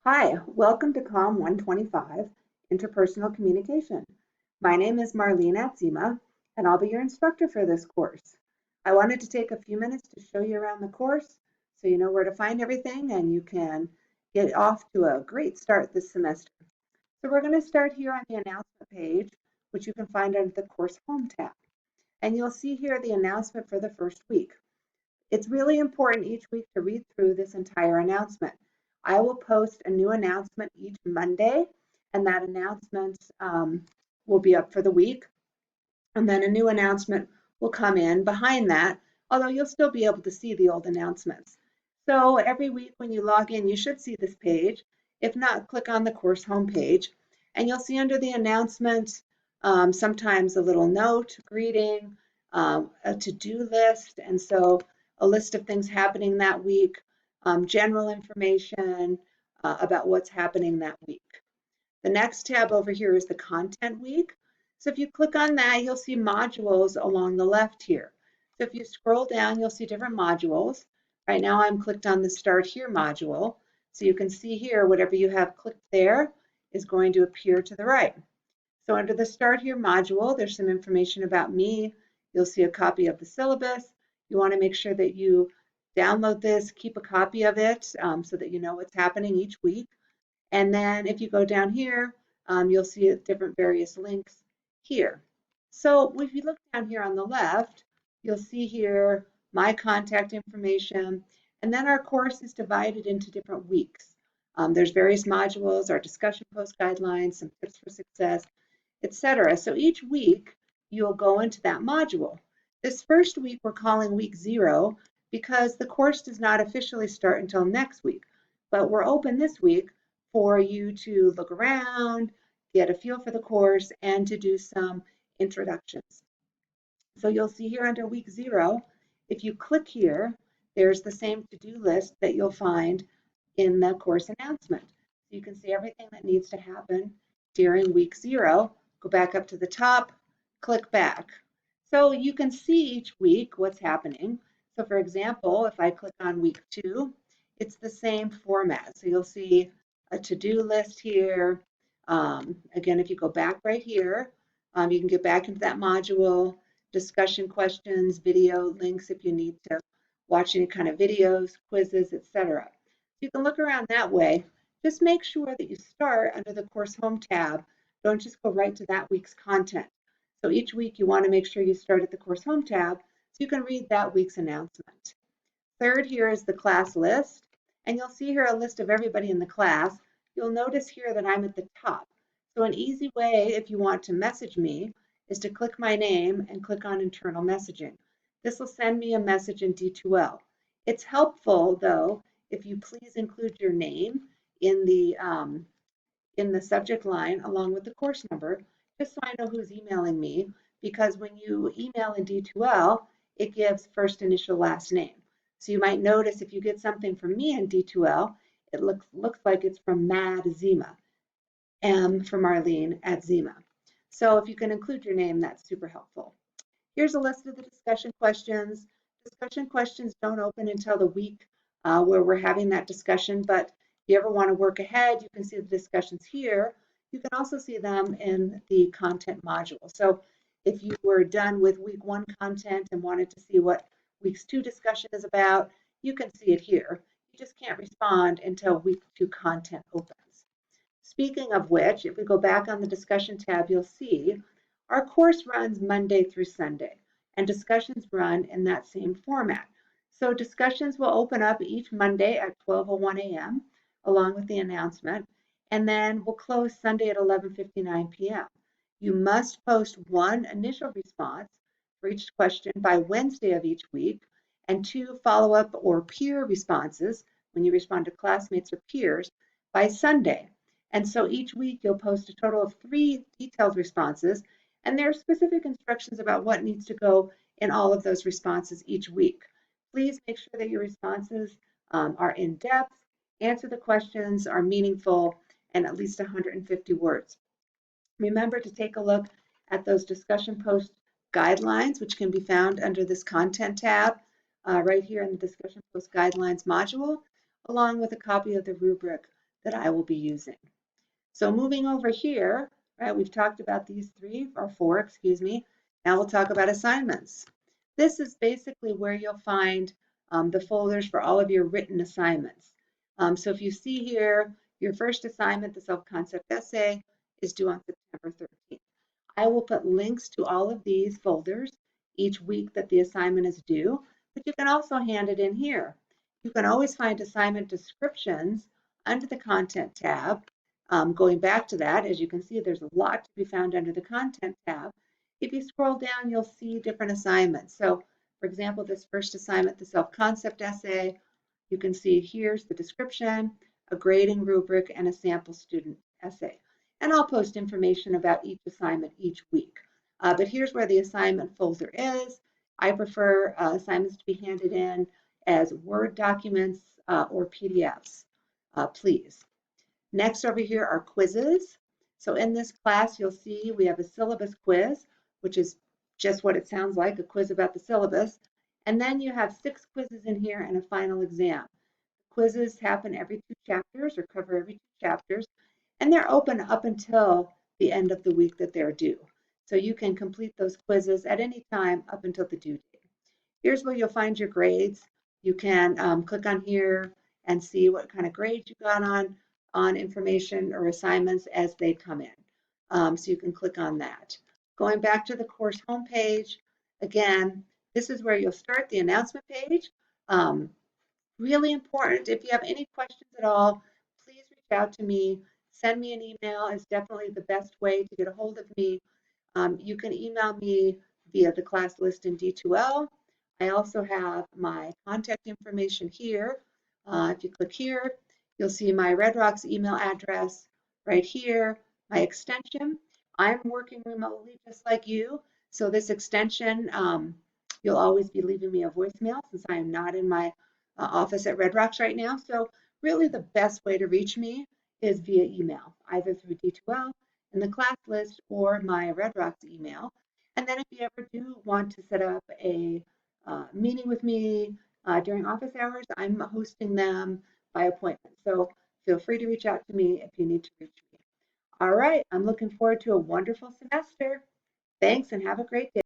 Hi, welcome to COM125, Interpersonal Communication. My name is Marlene Atzima, and I'll be your instructor for this course. I wanted to take a few minutes to show you around the course so you know where to find everything and you can get off to a great start this semester. So we're going to start here on the announcement page, which you can find under the Course Home tab. And you'll see here the announcement for the first week. It's really important each week to read through this entire announcement. I will post a new announcement each Monday, and that announcement will be up for the week. And then a new announcement will come in behind that, although you'll still be able to see the old announcements. So every week when you log in, you should see this page. If not, click on the course homepage, and you'll see under the announcements sometimes a little note, greeting, a to-do list, and so a list of things happening that week, general information about what's happening that week. The next tab over here is the content week. So if you click on that, you'll see modules along the left here. So if you scroll down, you'll see different modules. Right now I'm clicked on the Start Here module. So you can see here, whatever you have clicked there is going to appear to the right. So under the Start Here module, there's some information about me. You'll see a copy of the syllabus. You want to make sure that you download this, keep a copy of it so that you know what's happening each week. And then if you go down here, you'll see different various links here. So if you look down here on the left, you'll see here my contact information, and then our course is divided into different weeks. There's various modules, our discussion post guidelines, some tips for success, etc. So each week you'll go into that module. This first week we're calling week 0 because the course does not officially start until next week, but we're open this week for you to look around, get a feel for the course, and to do some introductions. So you'll see here under week 0, if you click here, there's the same to-do list that you'll find in the course announcement. So you can see everything that needs to happen during week 0. Go back up to the top, click back. So you can see each week what's happening. So for example, if I click on week 2, it's the same format. So you'll see a to-do list here. Again, if you go back right here, you can get back into that module, discussion questions, video links if you need to watch any kind of videos, quizzes, etc. You can look around that way. Just make sure that you start under the Course Home tab. Don't just go right to that week's content. So each week you want to make sure you start at the Course Home tab so you can read that week's announcement. Third here is the class list, and you'll see here a list of everybody in the class. You'll notice here that I'm at the top. So an easy way if you want to message me is to click my name and click on internal messaging. This will send me a message in D2L. It's helpful though if you please include your name in the subject line along with the course number, just so I know who's emailing me, because when you email in D2L, it gives first initial last name. So you might notice if you get something from me in D2L, it looks like it's from Mad Zima, M for Marlene at Zima. So if you can include your name, that's super helpful. Here's a list of the discussion questions. Discussion questions don't open until the week where we're having that discussion, but if you ever want to work ahead, you can see the discussions here. You can also see them in the content module. So if you were done with week 1 content and wanted to see what week's 2 discussion is about, you can see it here. You just can't respond until week 2 content opens. Speaking of which, if we go back on the discussion tab, you'll see our course runs Monday through Sunday, and discussions run in that same format. So discussions will open up each Monday at 12:01 a.m. along with the announcement, and then we'll close Sunday at 11:59 p.m. You must post 1 initial response for each question by Wednesday of each week, and 2 follow-up or peer responses when you respond to classmates or peers by Sunday. And so each week you'll post a total of 3 detailed responses, and there are specific instructions about what needs to go in all of those responses each week. Please make sure that your responses are in depth, answer the questions, are meaningful, and at least 150 words. Remember to take a look at those discussion post guidelines, which can be found under this content tab right here in the discussion post guidelines module, along with a copy of the rubric that I will be using. So moving over here, right, we've talked about these three or four, excuse me. Now we'll talk about assignments. This is basically where you'll find the folders for all of your written assignments. So if you see here, your first assignment, the self-concept essay, is due on September 13th. I will put links to all of these folders each week that the assignment is due, but you can also hand it in here. You can always find assignment descriptions under the content tab. Going back to that, as you can see, there's a lot to be found under the content tab. If you scroll down, you'll see different assignments. So, for example, this first assignment, the self-concept essay, you can see here's the description, a grading rubric, and a sample student essay. And I'll post information about each assignment each week. But here's where the assignment folder is. I prefer assignments to be handed in as Word documents or PDFs, please. Next over here are quizzes. So in this class, you'll see we have a syllabus quiz, which is just what it sounds like, a quiz about the syllabus. And then you have 6 quizzes in here and a final exam. Quizzes happen every 2 chapters or cover every 2 chapters, and they're open up until the end of the week that they're due. So you can complete those quizzes at any time up until the due date. Here's where you'll find your grades. You can click on here and see what kind of grades you got on information or assignments as they come in. So you can click on that. Going back to the course homepage, again, this is where you'll start the announcement page. Really important, if you have any questions at all, please reach out to me. Send me an email is definitely the best way to get a hold of me. You can email me via the class list in D2L. I also have my contact information here. If you click here, you'll see my Red Rocks email address right here, my extension. I'm working remotely just like you, so this extension, you'll always be leaving me a voicemail since I am not in my office at Red Rocks right now. So really the best way to reach me is via email, either through D2L in the class list or my Red Rocks email. And then if you ever do want to set up a meeting with me during office hours, I'm hosting them by appointment. So feel free to reach out to me if you need to reach me. All right, I'm looking forward to a wonderful semester. Thanks and have a great day.